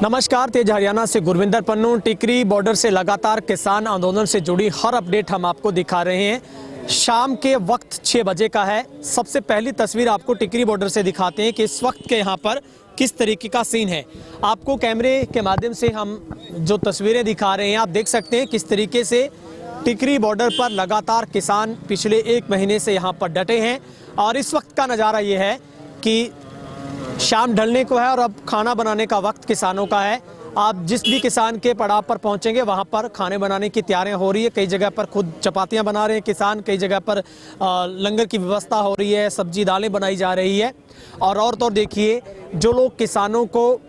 नमस्कार, तेज हरियाणा से गुरविंदर पन्नू। टिकरी बॉर्डर से लगातार किसान आंदोलन से जुड़ी हर अपडेट हम आपको दिखा रहे हैं। शाम के वक्त 6 बजे का है। सबसे पहली तस्वीर आपको टिकरी बॉर्डर से दिखाते हैं कि इस वक्त के यहाँ पर किस तरीके का सीन है। आपको कैमरे के माध्यम से हम जो तस्वीरें दिखा रहे हैं, आप देख सकते हैं किस तरीके से टिकरी बॉर्डर पर लगातार किसान पिछले 1 महीने से यहाँ पर डटे हैं। और इस वक्त का नज़ारा ये है कि शाम ढलने को है और अब खाना बनाने का वक्त किसानों का है। आप जिस भी किसान के पड़ाव पर पहुंचेंगे वहां पर खाने बनाने की तैयारियां हो रही है। कई जगह पर खुद चपातियां बना रहे हैं किसान, कई जगह पर लंगर की व्यवस्था हो रही है, सब्जी दालें बनाई जा रही है। और तो देखिए, जो लोग किसानों को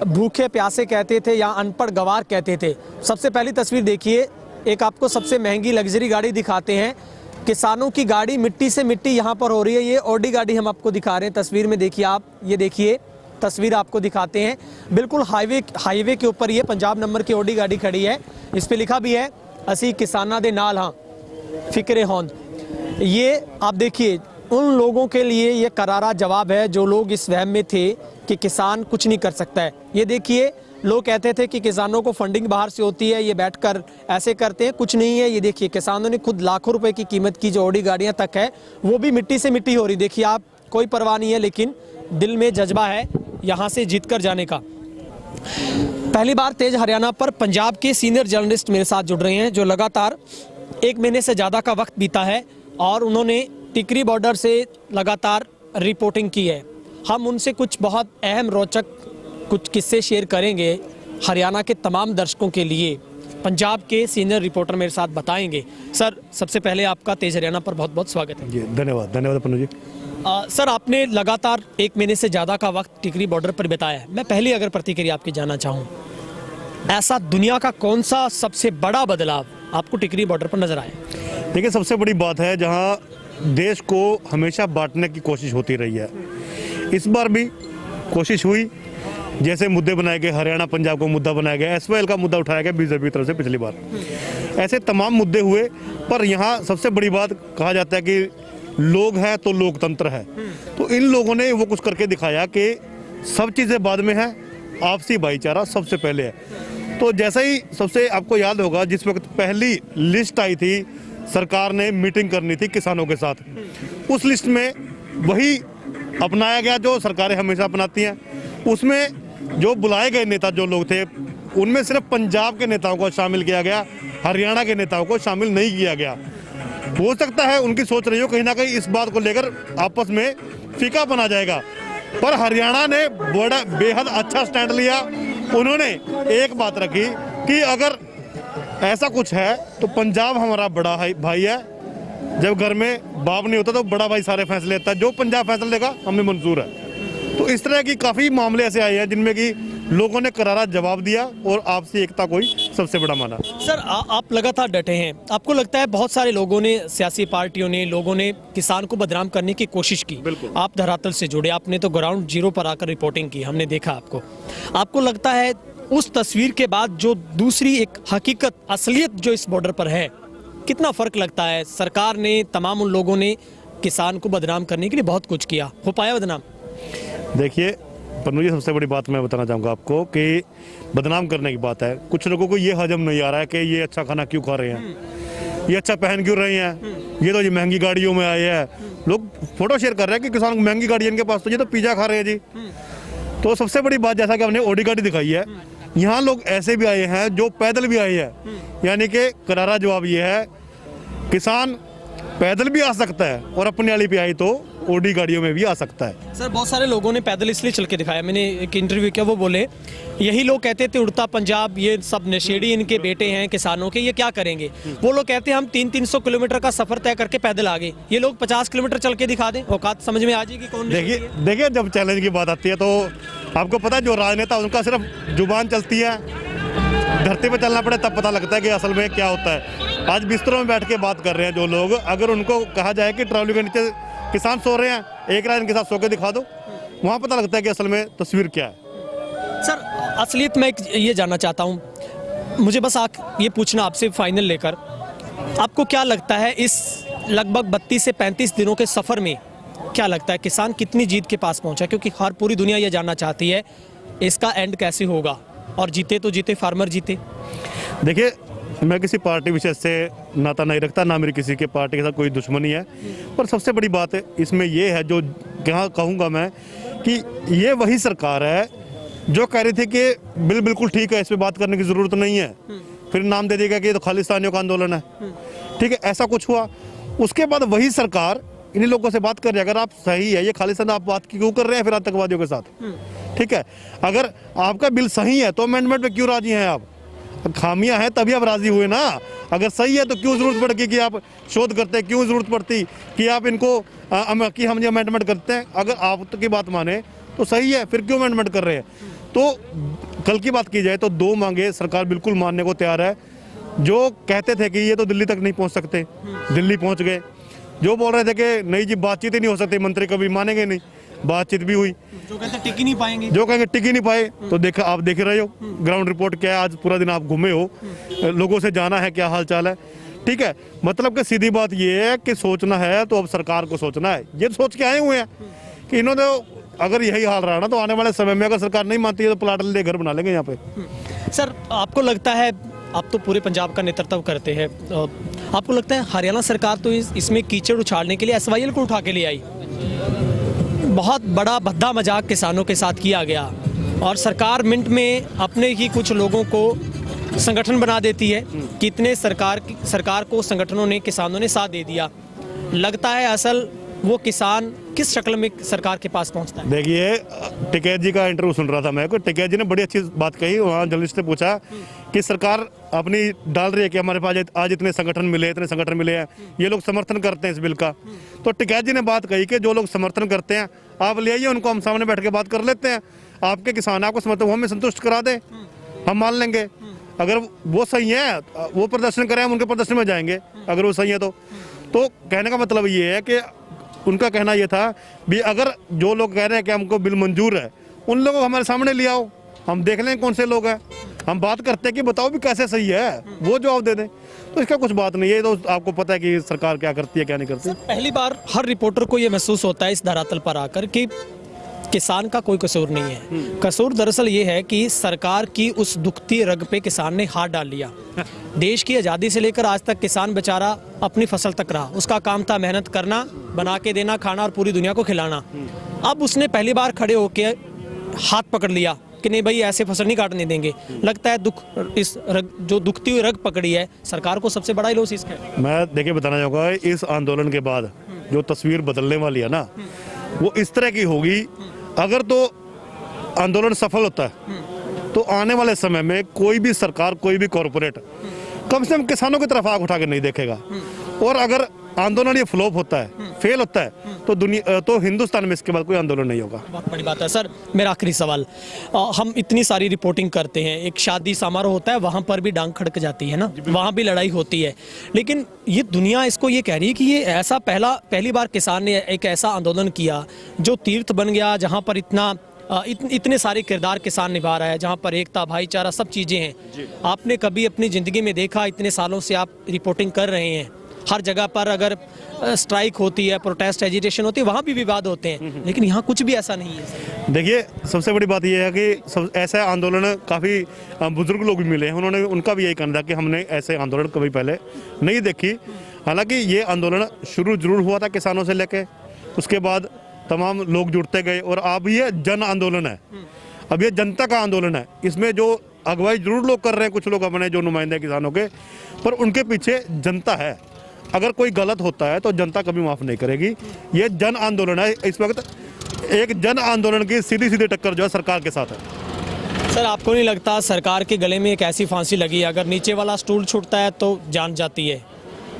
भूखे प्यासे कहते थे या अनपढ़ गवार कहते थे, सबसे पहली तस्वीर देखिए। एक आपको सबसे महंगी लग्जरी गाड़ी दिखाते हैं। किसानों की गाड़ी मिट्टी से मिट्टी यहाँ पर हो रही है। ये ऑडी गाड़ी हम आपको दिखा रहे हैं तस्वीर में। देखिए आप, ये देखिए तस्वीर आपको दिखाते हैं। बिल्कुल हाईवे के ऊपर ये पंजाब नंबर की ऑडी गाड़ी खड़ी है। इस पे लिखा भी है असी किसाना दे नाल हाँ फिक्रे होंद। ये आप देखिए, उन लोगों के लिए ये करारा जवाब है जो लोग इस वहम में थे कि किसान कुछ नहीं कर सकता है। ये देखिए, लोग कहते थे कि किसानों को फंडिंग बाहर से होती है, ये बैठकर ऐसे करते हैं, कुछ नहीं है। ये देखिए, किसानों ने खुद लाखों रुपए की कीमत की जो ऑडी गाड़ियां तक है वो भी मिट्टी से मिट्टी हो रही। देखिए आप, कोई परवाह नहीं है, लेकिन दिल में जज्बा है यहाँ से जीत कर जाने का। पहली बार तेज हरियाणा पर पंजाब के सीनियर जर्नलिस्ट मेरे साथ जुड़ रहे हैं, जो लगातार 1 महीने से ज़्यादा का वक्त बीता है और उन्होंने टिकरी बॉर्डर से लगातार रिपोर्टिंग की है। हम उनसे कुछ बहुत अहम रोचक कुछ किस्से शेयर करेंगे हरियाणा के तमाम दर्शकों के लिए। पंजाब के सीनियर रिपोर्टर मेरे साथ बताएंगे। सर, सबसे पहले आपका तेज हरियाणा पर बहुत बहुत स्वागत है। जी धन्यवाद पन्नू जी। सर, आपने लगातार 1 महीने से ज़्यादा का वक्त टिकरी बॉर्डर पर बिताया है। मैं पहली अगर प्रतिक्रिया आपकी जानना चाहूँ, ऐसा दुनिया का कौन सा सबसे बड़ा बदलाव आपको टिकरी बॉर्डर पर नजर आया? देखिए, सबसे बड़ी बात है जहाँ देश को हमेशा बांटने की कोशिश होती रही है, इस बार भी कोशिश हुई। जैसे मुद्दे बनाए गए, हरियाणा पंजाब को मुद्दा बनाया गया, एसवाईएल का मुद्दा उठाया गया बीजेपी की तरफ से पिछली बार, ऐसे तमाम मुद्दे हुए। पर यहाँ सबसे बड़ी बात कहा जाता है कि लोग हैं तो लोकतंत्र है। तो इन लोगों ने वो कुछ करके दिखाया कि सब चीज़ें बाद में है, आपसी भाईचारा सबसे पहले है। तो जैसे ही सबसे आपको याद होगा, जिस वक्त पहली लिस्ट आई थी, सरकार ने मीटिंग करनी थी किसानों के साथ, उस लिस्ट में वही अपनाया गया जो सरकारें हमेशा अपनाती हैं। उसमें जो बुलाए गए नेता जो लोग थे, उनमें सिर्फ पंजाब के नेताओं को शामिल किया गया, हरियाणा के नेताओं को शामिल नहीं किया गया। हो सकता है उनकी सोच रही हो कहीं ना कहीं इस बात को लेकर आपस में फीका बना जाएगा, पर हरियाणा ने बड़ा बेहद अच्छा स्टैंड लिया। उन्होंने एक बात रखी कि अगर ऐसा कुछ है तो पंजाब हमारा बड़ा भाई है। जब घर में बाप नहीं होता तो बड़ा भाई सारे फैसले लेता है, जो पंजाब फैसला लेगा हमें मंजूर है। तो इस तरह की काफ़ी मामले ऐसे आए हैं जिनमें कि लोगों ने करारा जवाब दिया और आपसी एकता को ही सबसे बड़ा माना। सर, आप लगातार डटे हैं। आपको लगता है बहुत सारे लोगों ने, सियासी पार्टियों ने, लोगों ने किसान को बदनाम करने की कोशिश की? आप धरातल से जुड़े, आपने तो ग्राउंड जीरो पर आकर रिपोर्टिंग की, हमने देखा आपको लगता है उस तस्वीर के बाद जो दूसरी एक हकीकत, असलियत जो इस बॉर्डर पर है, कितना फर्क लगता है? सरकार ने, तमाम उन लोगों ने किसान को बदनाम करने के लिए बहुत कुछ किया, हो पाया बदनाम? देखिए पन्नू जी, सबसे बड़ी बात मैं बताना चाहूँगा आपको कि बदनाम करने की बात है। कुछ लोगों को ये हजम नहीं आ रहा है कि ये अच्छा खाना क्यों खा रहे हैं, ये अच्छा पहन क्यों रहे हैं, ये तो ये महंगी गाड़ियों में आए हैं। लोग फोटो शेयर कर रहे हैं कि किसान महंगी गाड़ी है इनके पास, तो ये तो पिज़्ज़ा खा रहे हैं जी। तो सबसे बड़ी बात, जैसा कि हमने ऑडी गाड़ी दिखाई है, यहाँ लोग ऐसे भी आए हैं जो पैदल भी आए हैं। यानी कि करारा जवाब ये है, किसान पैदल भी आ सकता है और अपनी आली पे आई तो ऑडी गाड़ियों में भी आ सकता है। सर, बहुत सारे लोगों ने पैदल इसलिए चल के दिखाया। मैंने एक इंटरव्यू किया, वो बोले यही लोग कहते थे उड़ता पंजाब, ये सब नशेड़ी इनके बेटे हैं किसानों के, ये क्या करेंगे? वो लोग कहते हैं हम 300-300 किलोमीटर का सफर तय करके पैदल आ गए, ये लोग 50 किलोमीटर चल के दिखा दें, औकात समझ में आ जाएगी कौन? देखिए जब चैलेंज की बात आती है तो आपको पता है, जो राजनेता उनका सिर्फ जुबान चलती है, धरती पर चलना पड़े तब पता लगता है कि असल में क्या होता है। आज बिस्तरों में बैठ के बात कर रहे हैं जो लोग, अगर उनको कहा जाए कि ट्रॉली के नीचे किसान सो रहे हैं, एक रात इनके साथ सो के दिखा दो, वहाँ पता लगता है कि असल में तस्वीर क्या है। सर, असलियत में ये जानना चाहता हूँ, मुझे बस ये पूछना आपसे फाइनल लेकर, आपको क्या लगता है इस लगभग 32 से 35 दिनों के सफ़र में क्या लगता है किसान कितनी जीत के पास पहुँचा? क्योंकि हर पूरी दुनिया ये जानना चाहती है इसका एंड कैसे होगा, और जीते तो जीते फार्मर जीते। देखिए, मैं किसी पार्टी विशेष से नाता नहीं रखता, ना मेरी किसी के पार्टी के साथ कोई दुश्मनी है, पर सबसे बड़ी बात है इसमें ये है, जो क्या कहूँगा मैं, कि ये वही सरकार है जो कह रही थी कि बिल बिल्कुल ठीक है, इस पर बात करने की ज़रूरत नहीं है, फिर नाम दे देगा कि ये तो खालिस्तानियों का आंदोलन है। ठीक है, ऐसा कुछ हुआ। उसके बाद वही सरकार इन्हीं लोगों से बात कर रही है, अगर आप सही है, ये खालिस्तान आप बात क्यों कर रहे हैं फिर आतंकवादियों के साथ। ठीक है, अगर आपका बिल सही है तो अमेंडमेंट पे क्यों राजी हैं आप? खामियां हैं तभी आप राजी हुए ना। अगर सही है तो क्यों जरूरत पड़ेगी कि आप शोध करते, क्यों जरूरत पड़ती कि आप इनको कि हम ये अमेंडमेंट करते हैं? अगर आप की बात माने तो सही है, फिर क्यों अमेंडमेंट कर रहे हैं? तो कल की बात की जाए तो दो मांगे सरकार बिल्कुल मानने को तैयार है। जो कहते थे कि ये तो दिल्ली तक नहीं पहुंच सकते, दिल्ली पहुंच गए। जो बोल रहे थे कि नहीं जी बातचीत ही नहीं हो सकती, मंत्री कभी मानेंगे नहीं, बातचीत भी हुई। जो कहते टिक ही नहीं पाएंगे, जो कहेंगे टिक ही नहीं पाए, तो देखा आप देख रहे हो ग्राउंड रिपोर्ट क्या है। आज पूरा दिन आप घूमे हो, लोगों से जाना है क्या हाल चाल है। ठीक है, मतलब कि सीधी बात ये है कि सोचना है तो अब सरकार को सोचना है। ये सोच के आए हुए हैं कि इन्होंने अगर यही हाल रहा ना तो आने वाले समय में अगर सरकार नहीं मानती है तो प्लाट ले घर बना लेंगे यहाँ पे। सर आपको लगता है, आप तो पूरे पंजाब का नेतृत्व करते हैं, आपको लगता है हरियाणा सरकार तो इसमें कीचड़ उछालने के लिए एसवाईएल को उठा के ले आई? बहुत बड़ा भद्दा मजाक किसानों के साथ किया गया और सरकार मिनट में अपने ही कुछ लोगों को संगठन बना देती है। कितने सरकार को संगठनों ने, किसानों ने साथ दे दिया। लगता है असल वो किसान किस शक्ल में सरकार के पास पहुंचता है? देखिए, टिकैत जी का इंटरव्यू सुन रहा था मैं, को टिकैत जी ने बड़ी अच्छी बात कही। वहाँ जर्नलिस्ट ने पूछा कि सरकार अपनी डाल रही है कि हमारे पास आज इतने संगठन मिले हैं, ये लोग समर्थन करते हैं इस बिल का। तो टिकैत जी ने बात कही कि जो लोग समर्थन करते हैं आप ले आइए, उनको हम सामने बैठ के बात कर लेते हैं। आपके किसान आपको समर्थन, वो हमें संतुष्ट करा दे, हम मान लेंगे। अगर वो सही है वो प्रदर्शन करें, हम उनके प्रदर्शन में जाएंगे अगर वो सही है तो कहने का मतलब ये है कि उनका कहना ये था भी अगर जो लोग कह रहे हैं कि हमको बिल मंजूर है, उन लोगों को हमारे सामने ले आओ, हम देख लें कौन से लोग हैं। हम बात करते हैं कि बताओ भी कैसे सही है, वो जवाब दे दें। तो इसका कुछ बात नहीं है, तो आपको पता है कि सरकार क्या करती है क्या नहीं करती। पहली बार हर रिपोर्टर को ये महसूस होता है इस धरातल पर आकर कि किसान का कोई कसूर नहीं है। कसूर दरअसल ये है कि सरकार की उस दुखती रग पे किसान ने हाथ डाल लिया। देश की आज़ादी से लेकर आज तक किसान बेचारा अपनी फसल तक रहा, उसका काम था मेहनत करना, बना के देना खाना और पूरी दुनिया को खिलाना। अब उसने पहली बार खड़े होकर हाथ पकड़ लिया कि नहीं भाई ऐसे फसल नहीं काटने देंगे। लगता है दुख इस जो दुखती हुई रग पकड़ी है सरकार को सबसे बड़ा लॉस इसका है। मैं देखिए बताना चाहूँगा, इस आंदोलन के बाद जो तस्वीर बदलने वाली है ना, वो इस तरह की होगी। अगर तो आंदोलन सफल होता है तो आने वाले समय में कोई भी सरकार, कोई भी कॉरपोरेट कम से कम किसानों की तरफ आंख उठा के नहीं देखेगा। और अगर आंदोलन ये फ्लॉप होता है, फेल होता है, तो हिंदुस्तान में इसके बाद कोई आंदोलन नहीं होगा। बहुत बड़ी बात है। सर मेरा आखिरी सवाल, हम इतनी सारी रिपोर्टिंग करते हैं, एक शादी समारोह होता है वहाँ पर भी डांग खड़क जाती है ना, वहाँ भी लड़ाई होती है, लेकिन ये दुनिया इसको ये कह रही है कि ये ऐसा पहली बार किसान ने एक ऐसा आंदोलन किया जो तीर्थ बन गया, जहाँ पर इतने सारे किरदार किसान निभा रहा है, जहाँ पर एकता, भाईचारा, सब चीज़ें हैं। आपने कभी अपनी ज़िंदगी में देखा, इतने सालों से आप रिपोर्टिंग कर रहे हैं, हर जगह पर अगर स्ट्राइक होती है, प्रोटेस्ट, एजिटेशन होती है, वहाँ भी विवाद होते हैं, लेकिन यहाँ कुछ भी ऐसा नहीं है। देखिए, सबसे बड़ी बात यह है कि ऐसा आंदोलन काफ़ी बुजुर्ग लोग भी मिले हैं, उन्होंने उनका भी यही कहना था कि हमने ऐसे आंदोलन कभी पहले नहीं देखी। हालांकि ये आंदोलन शुरू जरूर हुआ था किसानों से लेके, उसके बाद तमाम लोग जुड़ते गए और अब ये जन आंदोलन है, अब ये जनता का आंदोलन है। इसमें जो अगुवाई जरूर लोग कर रहे हैं, कुछ लोग अपने जो नुमाइंदे किसानों के, पर उनके पीछे जनता है। अगर कोई गलत होता है तो जनता कभी माफ़ नहीं करेगी। ये जन आंदोलन है, इस वक्त एक जन आंदोलन की सीधी सीधी टक्कर जो है सरकार के साथ है। सर आपको नहीं लगता सरकार के गले में एक ऐसी फांसी लगी, अगर नीचे वाला स्टूल छूटता है तो जान जाती है,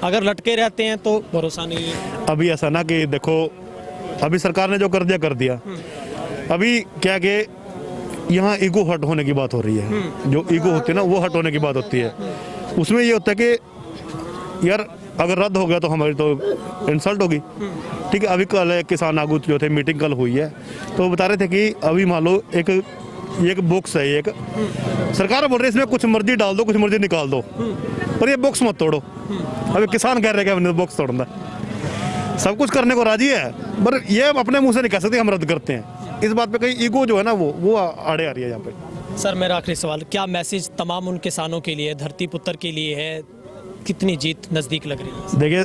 अगर लटके रहते हैं तो भरोसा नहीं है? अभी ऐसा ना कि देखो, अभी सरकार ने जो कर दिया। अभी क्या कि यहाँ ईगो हट होने की बात हो रही है, जो ईगो होती है ना वो हट होने की बात होती है। उसमें ये होता है कि यार अगर रद्द हो गया तो हमारी तो इंसल्ट होगी। ठीक है, अभी कल किसान आगू जो थे मीटिंग कल हुई है, तो बता रहे थे कि अभी मान लो एक बॉक्स है, एक सरकार बोल रही है इसमें कुछ मर्जी डाल दो, कुछ मर्जी निकाल दो, पर ये बॉक्स मत तोड़ो। अभी किसान कह रहे हैं कि हमने बॉक्स तोड़ना, सब कुछ करने को राजी है, पर ये अपने मुंह से नहीं कह सकते हम रद्द करते हैं। इस बात पे कहीं ईगो जो है ना वो आड़े आ रही है यहाँ पे। सर मेरा आखिरी सवाल, क्या मैसेज तमाम उन किसानों के लिए, धरती पुत्र के लिए है? कितनी जीत नज़दीक लग रही है? देखिए,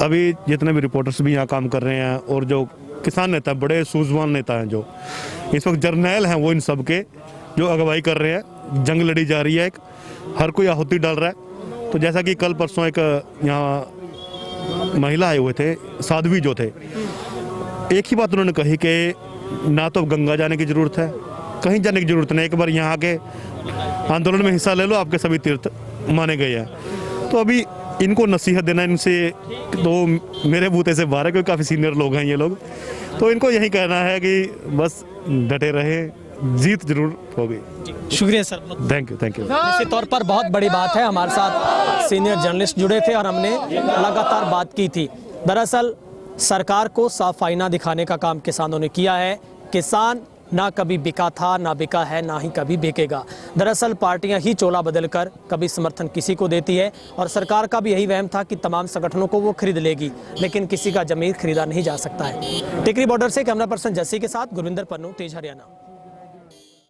अभी जितने भी रिपोर्टर्स भी यहाँ काम कर रहे हैं और जो किसान नेता, बड़े सूझवान नेता हैं, जो इस वक्त जर्नैल हैं, वो इन सब के जो अगुवाई कर रहे हैं, जंग लड़ी जा रही है, हर कोई आहुति डाल रहा है। तो जैसा कि कल परसों एक यहाँ महिला आए हुए थे, साध्वी जो थे, एक ही बात उन्होंने कही कि ना तो गंगा जाने की ज़रूरत है, कहीं जाने की ज़रूरत नहीं, एक बार यहाँ आके आंदोलन में हिस्सा ले लो, आपके सभी तीर्थ माने गए हैं। तो अभी इनको नसीहत देना, इनसे तो मेरे बूते से बाहर है, क्योंकि काफ़ी सीनियर लोग हैं ये लोग, तो इनको यही कहना है कि बस डटे रहे, जीत जरूर होगी। शुक्रिया sir. Thank you, thank you. निश्चित तौर पर बहुत बड़ी बात है, हमारे साथ सीनियर जर्नलिस्ट जुड़े थे और हमने लगातार बात की थी। दरअसल सरकार को साफ आईना दिखाने का काम किसानों ने किया है। किसान ना कभी बिका था, ना बिका है, ना ही कभी बिकेगा। दरअसल पार्टियां ही चोला बदलकर कभी समर्थन किसी को देती है और सरकार का भी यही वहम था कि तमाम संगठनों को वो खरीद लेगी, लेकिन किसी का जमीर खरीदा नहीं जा सकता है। टिकरी बॉर्डर से कैमरा पर्सन जस्सी के साथ गुरविंदर पन्नू, तेज हरियाणा।